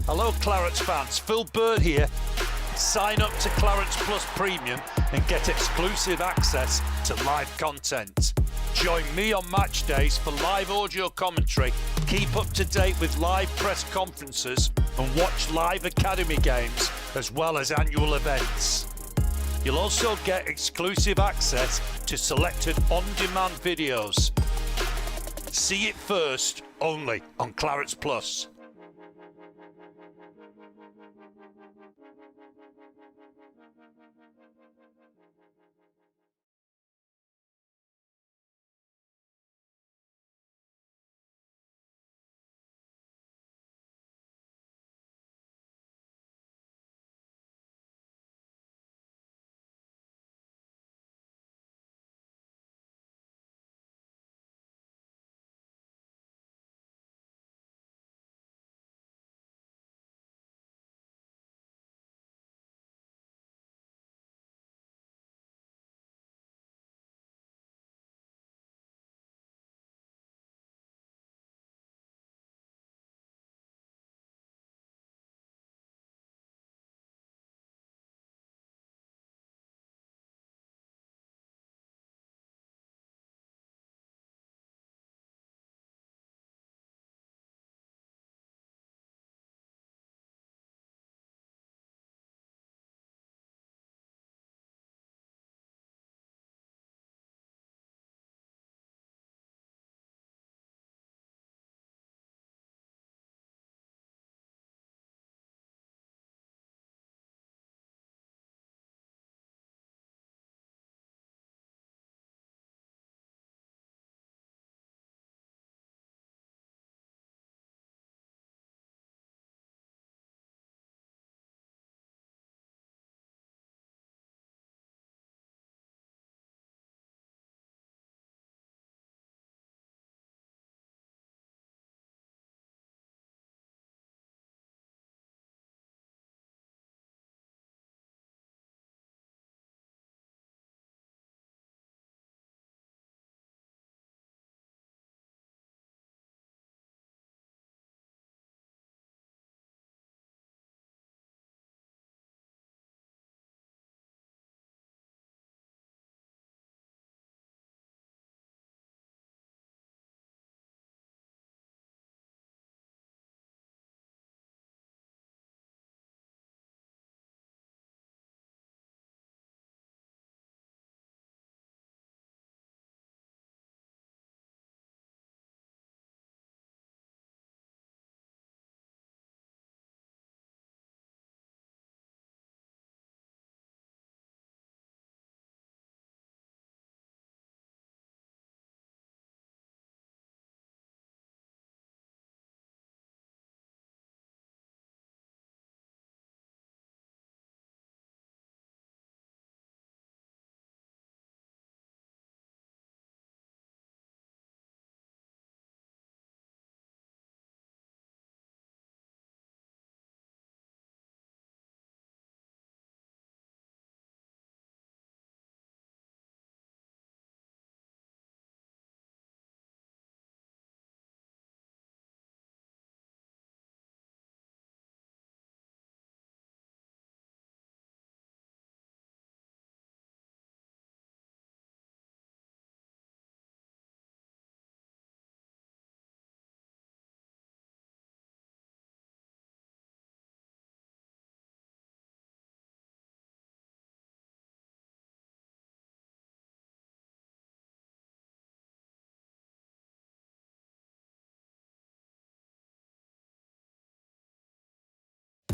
Hello Clarets fans, Phil Bird here. Sign up to Clarets Plus Premium and get exclusive access to live content. Join me on match days for live audio commentary, keep up to date with live press conferences and watch live academy games as well as annual events. You'll also get exclusive access to selected on-demand videos. See it first only on Clarets Plus.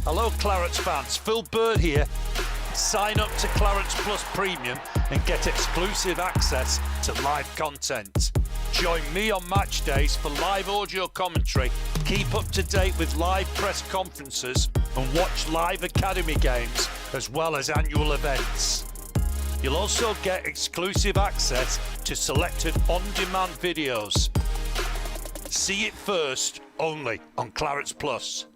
Hello Clarets fans, Phil Bird here. Sign up to Clarets Plus Premium and get exclusive access to live content. Join me on match days for live audio commentary, keep up to date with live press conferences and watch live academy games as well as annual events. You'll also get exclusive access to selected on-demand videos. See it first only on Clarets Plus.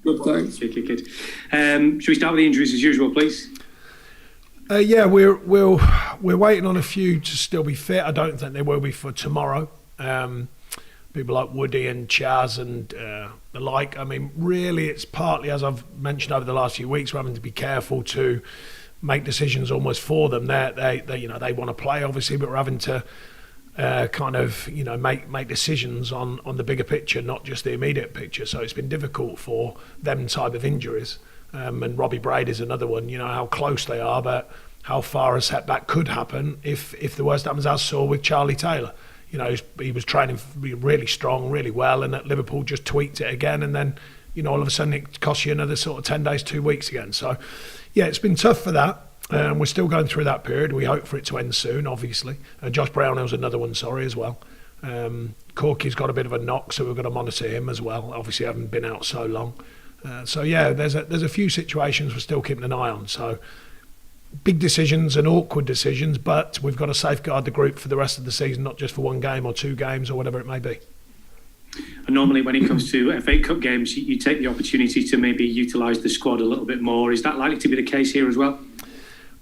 Good, thanks. Good. Should we start with the injuries as usual, please? Yeah, we're waiting on a few to still be fit. I don't think they will be for tomorrow. People like Woody and Chaz and the like. I mean, really, it's partly, as I've mentioned over the last few weeks, we're having to be careful to make decisions almost for them. They want to play, obviously, but we're having to make decisions on the bigger picture, not just the immediate picture. So it's been difficult for them type of injuries. And Robbie Braid is another one. You know how close they are, but how far a setback could happen if the worst happens, as saw with Charlie Taylor. You know, he was training really strong, really well, and at Liverpool just tweaked it again, and then, you know, all of a sudden it costs you another sort of 10 days, 2 weeks again. So, yeah, it's been tough for that. We're still going through that period. We hope for it to end soon, obviously. Josh Brownhill's another one, as well. Corky's got a bit of a knock, so we've got to monitor him as well. Obviously, haven't been out so long. There's a few situations we're still keeping an eye on. So big decisions and awkward decisions, but we've got to safeguard the group for the rest of the season, not just for one game or 2 games or whatever it may be. And normally when it comes to FA Cup games, you take the opportunity to maybe utilise the squad a little bit more. Is that likely to be the case here as well?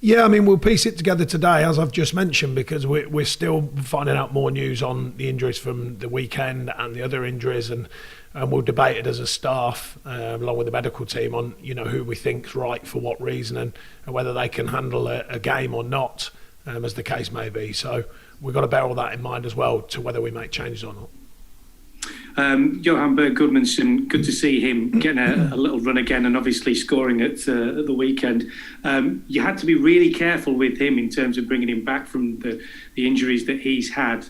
Yeah, I mean, we'll piece it together today, as I've just mentioned, because we're still finding out more news on the injuries from the weekend and the other injuries, and we'll debate it as a staff, along with the medical team, on, you know, who we think's right for what reason, and whether they can handle a game or not, as the case may be. So we've got to bear all that in mind as well to whether we make changes or not. Johan Berg Goodmanson, good to see him getting a little run again and obviously scoring at the weekend. You had to be really careful with him in terms of bringing him back from the injuries that he's had.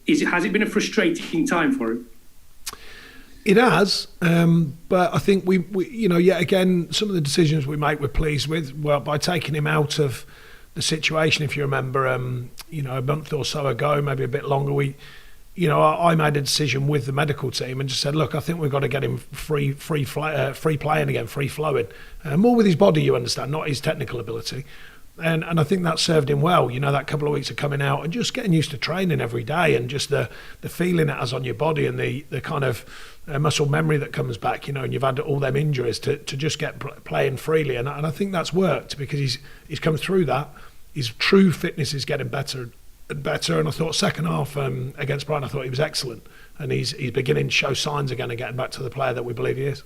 Has it been a frustrating time for him? It has, but I think we yet again, some of the decisions we make we're pleased with. Well, by taking him out of the situation, if you remember, a month or so ago, maybe a bit longer, I made a decision with the medical team and just said, look, I think we've got to get him free playing again, free flowing, more with his body, you understand, not his technical ability. And I think that served him well. You know, that couple of weeks of coming out and just getting used to training every day, and just the feeling it has on your body, and the kind of muscle memory that comes back, you know, and you've had all them injuries to just get playing freely. And I think that's worked because he's come through that. His true fitness is getting better and better. And I thought second half against Brighton, I thought he was excellent. And he's beginning to show signs again of getting back to the player that we believe he is.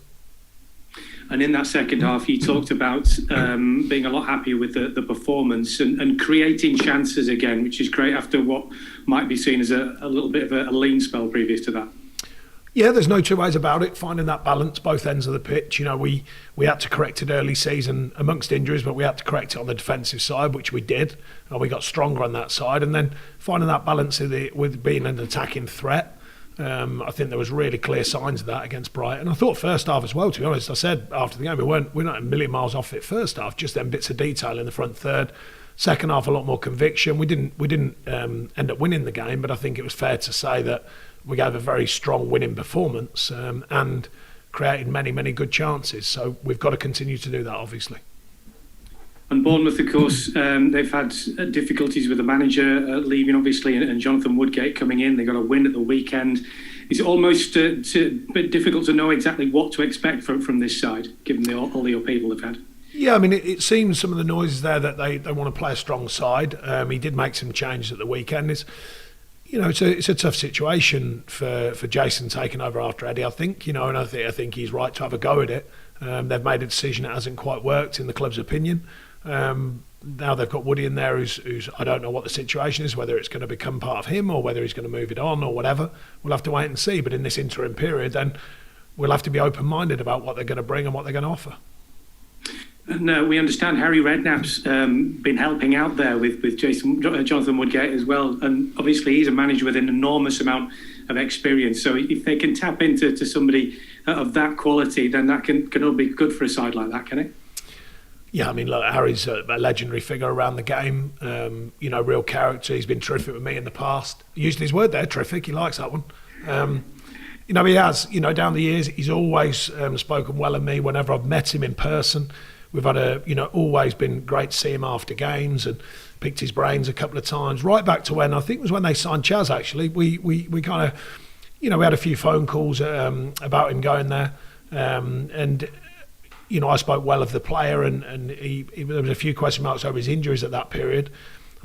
And in that second half, you talked about being a lot happier with the performance and creating chances again, which is great after what might be seen as a little bit of a lean spell previous to that. Yeah, there's no two ways about it. Finding that balance, both ends of the pitch. You know, we had to correct it early season amongst injuries, but we had to correct it on the defensive side, which we did, and we got stronger on that side. And then finding that balance with being an attacking threat. I think there was really clear signs of that against Brighton. I thought first half as well, to be honest. I said after the game, we're not a million miles off it first half, just them bits of detail in the front third. Second half, a lot more conviction. We didn't end up winning the game, but I think it was fair to say that we gave a very strong winning performance and created many, many good chances. So we've got to continue to do that, obviously. And Bournemouth, of course, they've had difficulties with the manager leaving, obviously, and Jonathan Woodgate coming in. They got a win at the weekend. Is it almost a bit difficult to know exactly what to expect from this side, given all the upheaval they've had? Yeah, I mean, it seems some of the noises there that they want to play a strong side. He did make some changes at the weekend. It's a tough situation for Jason taking over after Eddie, I think, and I think he's right to have a go at it. They've made a decision that hasn't quite worked in the club's opinion. Now they've got Woody in there who's I don't know what the situation is, whether it's going to become part of him or whether he's going to move it on or whatever. We'll have to wait and see. But in this interim period, then we'll have to be open-minded about what they're going to bring and what they're going to offer. And we understand Harry Redknapp's been helping out there with Jonathan Woodgate as well. And obviously he's a manager with an enormous amount of experience. So if they can tap into somebody of that quality, then that can all be good for a side like that, can it? Yeah, I mean, look, Harry's a legendary figure around the game. Real character. He's been terrific with me in the past. He used his word there, terrific. He likes that one. He has, down the years, he's always spoken well of me whenever I've met him in person. We've had always been great to see him after games and picked his brains a couple of times. Right back to when, I think it was when they signed Chaz, actually. We kind of, we had a few phone calls about him going there. And you know, I spoke well of the player, and there was a few question marks over his injuries at that period.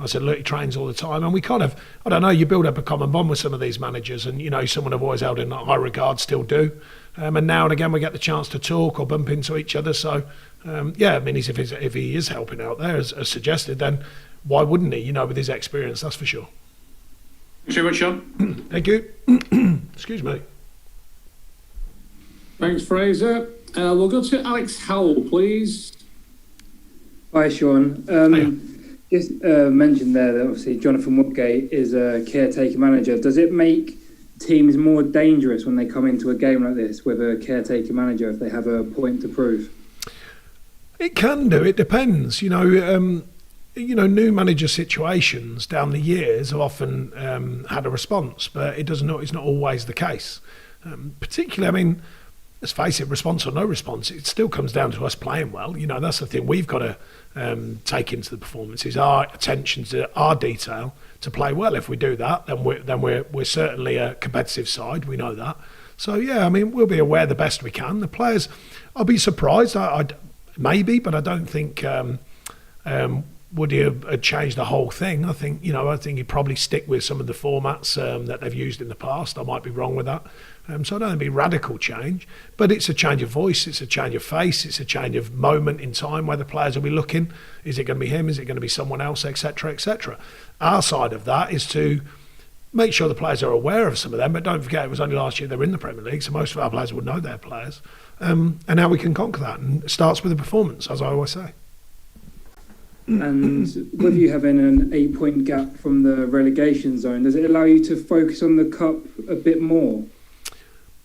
I said, look, he trains all the time. And we kind of, I don't know, you build up a common bond with some of these managers, and, you know, someone I've always held in high regard, still do. And now and again we get the chance to talk or bump into each other. So, yeah, I mean, if he is helping out there, as suggested, then why wouldn't he, you know, with his experience, that's for sure. Thanks very much, Sean. Thank you. Excuse me. Thanks, Fraser. We'll go to Alex Howell, please. Hi, Sean. Just mentioned there that obviously Jonathan Woodgate is a caretaker manager. Does it make teams more dangerous when they come into a game like this with a caretaker manager if they have a point to prove? It can do. It depends. You know, new manager situations down the years have often had a response, but it's not always the case. Particularly, I mean, let's face it, response or no response, it still comes down to us playing well. You know, that's the thing we've got to take into the performances, our attention to our detail to play well. If we do that, then we're certainly a competitive side. We know that. So yeah, I mean, we'll be aware the best we can. The players, I'll be surprised. I maybe, but I don't think would he have changed the whole thing. I think he'd probably stick with some of the formats that they've used in the past. I might be wrong with that. So I don't think it'd be radical change, but it's a change of voice, it's a change of face, it's a change of moment in time where the players will be looking. Is it going to be him? Is it going to be someone else? Etc. Etc. Our side of that is to make sure the players are aware of some of them, but don't forget it was only last year they were in the Premier League, so most of our players would know their players. And how we can conquer that, and it starts with the performance, as I always say. And with you having an 8-point gap from the relegation zone, does it allow you to focus on the cup a bit more?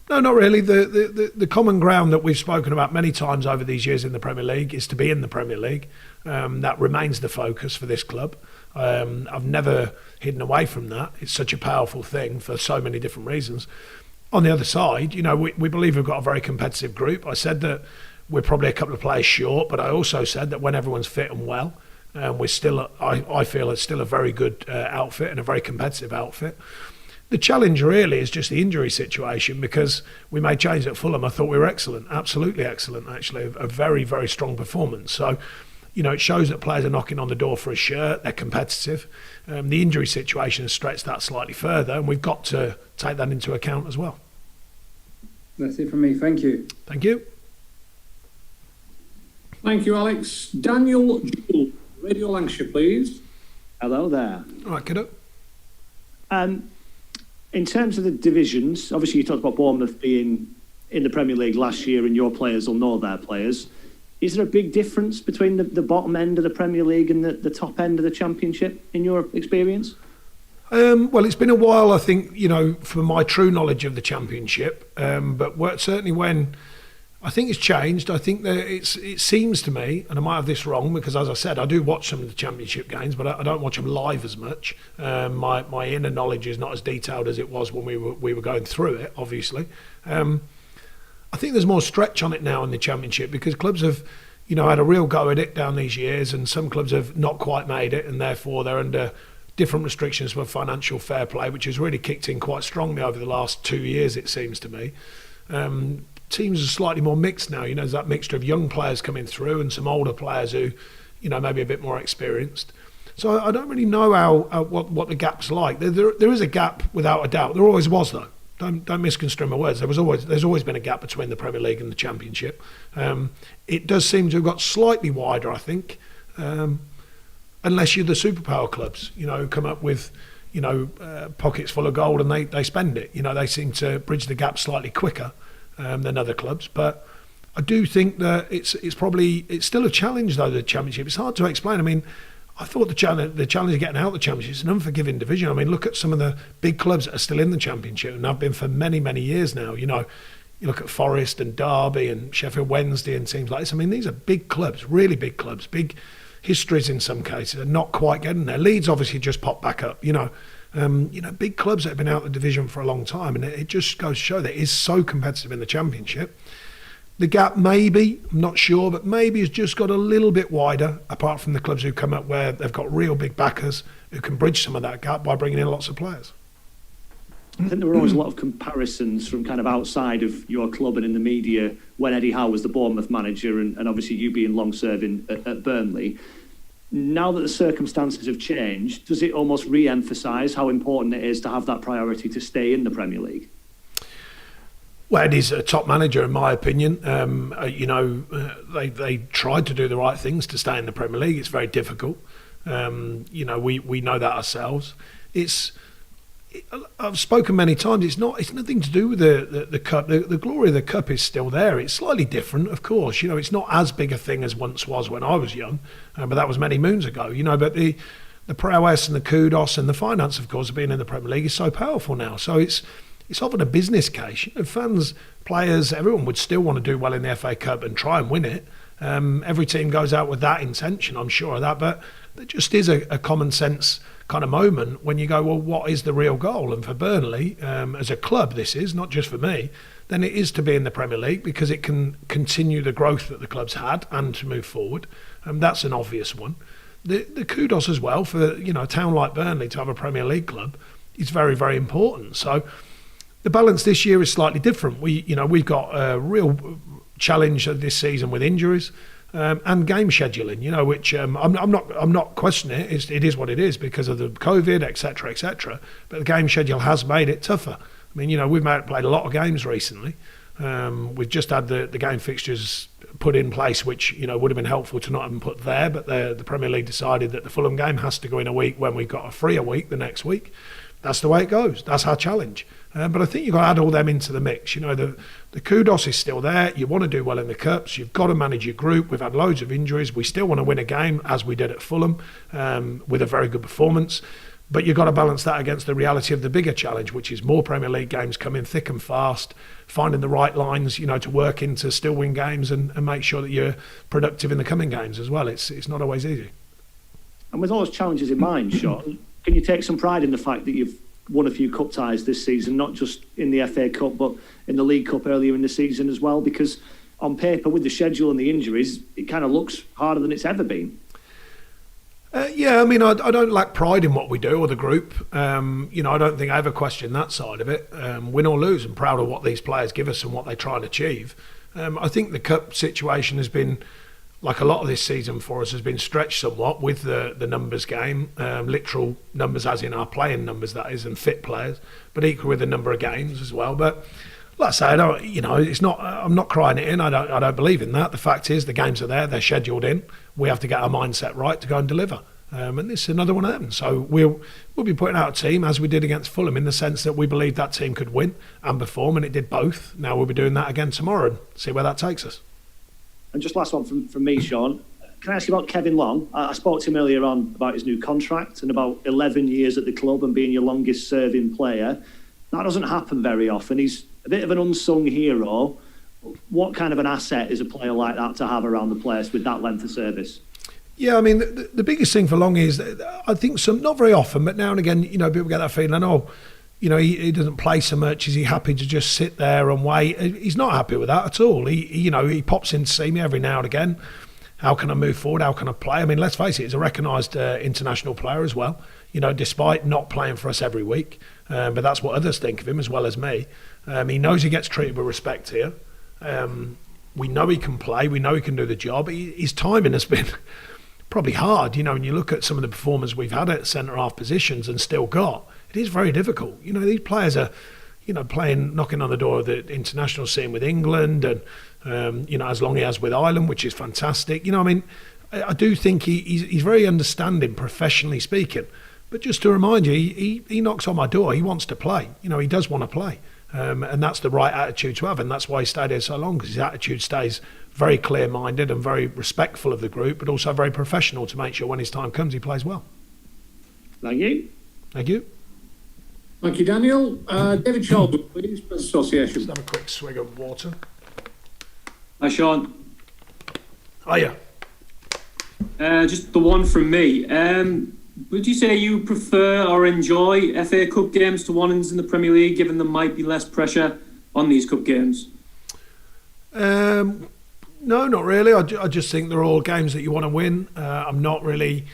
No, not really. The common ground that we've spoken about many times over these years in the Premier League is to be in the Premier League. That remains the focus for this club. I've never hidden away from that. It's such a powerful thing for so many different reasons. On the other side, you know, we believe we've got a very competitive group. I said that we're probably a couple of players short, but I also said that when everyone's fit and well, we're still, I feel it's still a very good outfit and a very competitive outfit. The challenge really is just the injury situation, because we made changes at Fulham. I thought we were excellent, absolutely excellent, actually, a very, very strong performance. So, you know, it shows that players are knocking on the door for a shirt, they're competitive. The injury situation has stretched that slightly further, and we've got to take that into account as well. That's it from me, thank you. Thank you. Thank you, Alex. Daniel Jewell, Radio Lancashire, please. Hello there. All right, kiddo. In terms of the divisions, obviously you talked about Bournemouth being in the Premier League last year and your players will know their players. Is there a big difference between the bottom end of the Premier League and the top end of the Championship in your experience? Well, it's been a while, I think, you know, for my true knowledge of the Championship. But certainly when I think it's changed, I think that it seems to me, and I might have this wrong, because as I said, I do watch some of the Championship games, but I don't watch them live as much. My inner knowledge is not as detailed as it was when we were going through it, obviously. I think there's more stretch on it now in the Championship, because clubs have, you know, had a real go at it down these years, and some clubs have not quite made it, and therefore they're under different restrictions for financial fair play, which has really kicked in quite strongly over the last 2 years, it seems to me. Teams are slightly more mixed now. You know, there's that mixture of young players coming through and some older players who, you know, maybe a bit more experienced. So I don't really know what the gap's like. There is a gap without a doubt. There always was, though. Don't misconstrue my words. There's always been a gap between the Premier League and the Championship. It does seem to have got slightly wider, I think, unless you're the superpower clubs, you know, who come up with, you know, pockets full of gold and they spend it. You know, they seem to bridge the gap slightly quicker than other clubs. But I do think that it's still a challenge, though, the Championship. It's hard to explain. I mean, I thought the challenge of getting out of the Championship is an unforgiving division. I mean, look at some of the big clubs that are still in the Championship and have been for many, many years now. You know, you look at Forest and Derby and Sheffield Wednesday and teams like this. I mean, these are big clubs, really big clubs, big histories in some cases, are not quite getting there. Leeds obviously just popped back up, you know. Big clubs that have been out of the division for a long time, and it just goes to show that it is so competitive in the Championship. The gap maybe, I'm not sure, but maybe has just got a little bit wider, apart from the clubs who come up where they've got real big backers who can bridge some of that gap by bringing in lots of players. I think there were always a lot of comparisons from kind of outside of your club and in the media when Eddie Howe was the Bournemouth manager and obviously you being long-serving at Burnley. Now that the circumstances have changed, does it almost re-emphasise how important it is to have that priority to stay in the Premier League? Well, Eddie's a top manager, in my opinion. They tried to do the right things to stay in the Premier League. It's very difficult. We know that ourselves. I've spoken many times. It's nothing to do with the cup. The glory of the cup is still there. It's slightly different, of course. It's not as big a thing as once was when I was young, but that was many moons ago. But the prowess and the kudos and the finance, of course, of being in the Premier League is so powerful now. So it's often a business case. Fans, players, everyone would still want to do well in the FA Cup and try and win it. Every team goes out with that intention, I'm sure of that. But there just is a common sense kind of moment when you go, well, what is the real goal? And for Burnley, as a club, this is, not just for me, then it is to be in the Premier League because it can continue the growth that the club's had and to move forward. That's an obvious one. The kudos as well for a town like Burnley to have a Premier League club is very, very important. So the balance this year is slightly different. We've got a real challenge this season with injuries. And game scheduling, which I'm not questioning it. It is what it is because of the COVID, etc., etc. But the game schedule has made it tougher. I mean, we've played a lot of games recently. We've just had the game fixtures put in place, which would have been helpful to not have been put there. But the Premier League decided that the Fulham game has to go in a week when we've got a freer week the next week. That's the way it goes. That's our challenge. But I think you've got to add all them into the mix. The kudos is still there. You want to do well in the Cups. You've got to manage your group. We've had loads of injuries. We still want to win a game, as we did at Fulham, with a very good performance. But you've got to balance that against the reality of the bigger challenge, which is more Premier League games coming thick and fast, finding the right lines, to work in to still win games and make sure that you're productive in the coming games as well. It's not always easy. And with all those challenges in mind, Sean, can you take some pride in the fact that you've won a few cup ties this season, not just in the FA Cup, but in the League Cup earlier in the season as well? Because on paper, with the schedule and the injuries, it kind of looks harder than it's ever been. I don't lack pride in what we do or the group. I don't think I ever question that side of it. Win or lose, I'm proud of what these players give us and what they try and achieve. I think the cup situation has been, like a lot of this season for us, has been stretched somewhat with the numbers game, literal numbers as in our playing numbers, that is, and fit players, but equal with the number of games as well. But like I say, I'm not crying it in. I don't believe in that. The fact is, the games are there, they're scheduled in. We have to get our mindset right to go and deliver. And this is another one of them. So we'll be putting out a team as we did against Fulham, in the sense that we believed that team could win and perform, and it did both. Now we'll be doing that again tomorrow and see where that takes us. And just last one from me, Sean. Can I ask you about Kevin Long? I spoke to him earlier on about his new contract and about 11 years at the club and being your longest serving player. That doesn't happen very often. He's a bit of an unsung hero. What kind of an asset is a player like that to have around the place with that length of service? Yeah, the biggest thing for Long is, I think not very often, but now and again, people get that feeling, he doesn't play so much. Is he happy to just sit there and wait? He's not happy with that at all. He pops in to see me every now and again. How can I move forward? How can I play? Let's face it, he's a recognised international player as well, despite not playing for us every week. But that's what others think of him as well as me. He knows he gets treated with respect here. We know he can play. We know he can do the job. His timing has been probably hard, when you look at some of the performers we've had at centre-half positions and still got. It is very difficult. These players are, playing, knocking on the door of the international scene with England and, as long as with Ireland, which is fantastic. I do think he's very understanding, professionally speaking. But just to remind you, he knocks on my door. He wants to play. He does want to play. And that's the right attitude to have. And that's why he stayed here so long, because his attitude stays very clear-minded and very respectful of the group, but also very professional to make sure when his time comes, he plays well. Thank you. Thank you. Thank you, Daniel. David Sheldon, please, Press Association. Just have a quick swig of water. Hi, Sean. Hiya. Just the one from me. Would you say you prefer or enjoy FA Cup games to one-ins in the Premier League, given there might be less pressure on these cup games? No, not really. I just think they're all games that you want to win. I'm not really,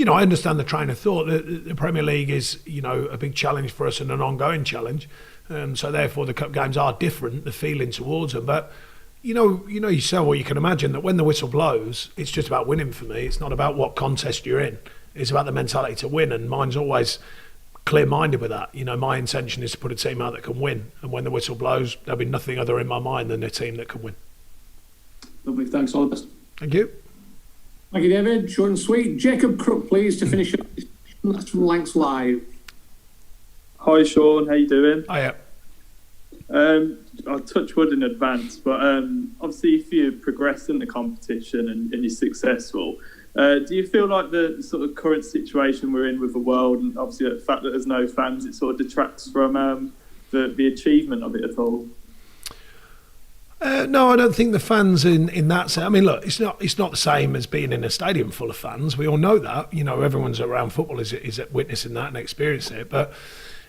I understand the train of thought. The Premier League is, a big challenge for us and an ongoing challenge. So therefore, the cup games are different, the feeling towards them. But, yourself, well, you can imagine that when the whistle blows, it's just about winning for me. It's not about what contest you're in. It's about the mentality to win. And mine's always clear-minded with that. My intention is to put a team out that can win. And when the whistle blows, there'll be nothing other in my mind than a team that can win. Lovely, thanks, all the best. Thank you. Thank you, David. Short and sweet. Jacob Crook, please, to finish up. That's from Lancs Live. Hi Sean, how you doing? Hiya. I'll touch wood in advance, but obviously if you progress in the competition and you're successful, do you feel like the sort of current situation we're in with the world, and obviously the fact that there's no fans, it sort of detracts from the achievement of it at all? No, I don't think the fans in that sense. I mean, look, it's not the same as being in a stadium full of fans. We all know that. Everyone's around football is witnessing that and experiencing it. But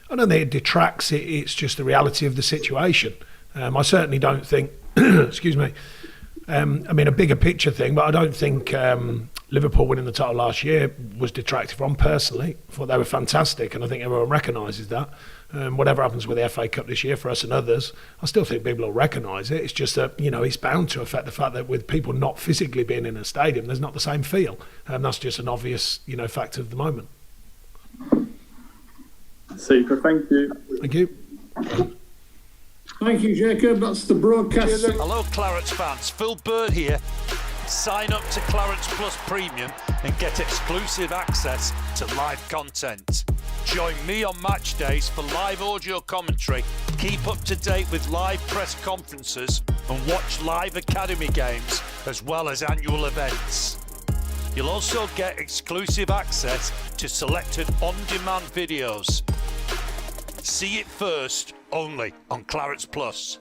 I don't think it detracts. It's just the reality of the situation. I certainly don't think. Excuse me. I mean, a bigger picture thing, but I don't think Liverpool winning the title last year was detracted from. Personally, I thought they were fantastic, and I think everyone recognises that. Whatever happens with the FA Cup this year for us and others, I still think people will recognise it. It's just that, it's bound to affect the fact that with people not physically being in a stadium, there's not the same feel. And that's just an obvious, fact of the moment. Super, thank you. Thank you. Thank you, Jacob. That's the broadcast. Hello, Clarets fans. Phil Bird here. Sign up to Clarets Plus Premium and get exclusive access to live content. Join me on match days for live audio commentary. Keep up to date with live press conferences and watch live academy games as well as annual events. You'll also get exclusive access to selected on-demand videos. See it first only on Clarets Plus.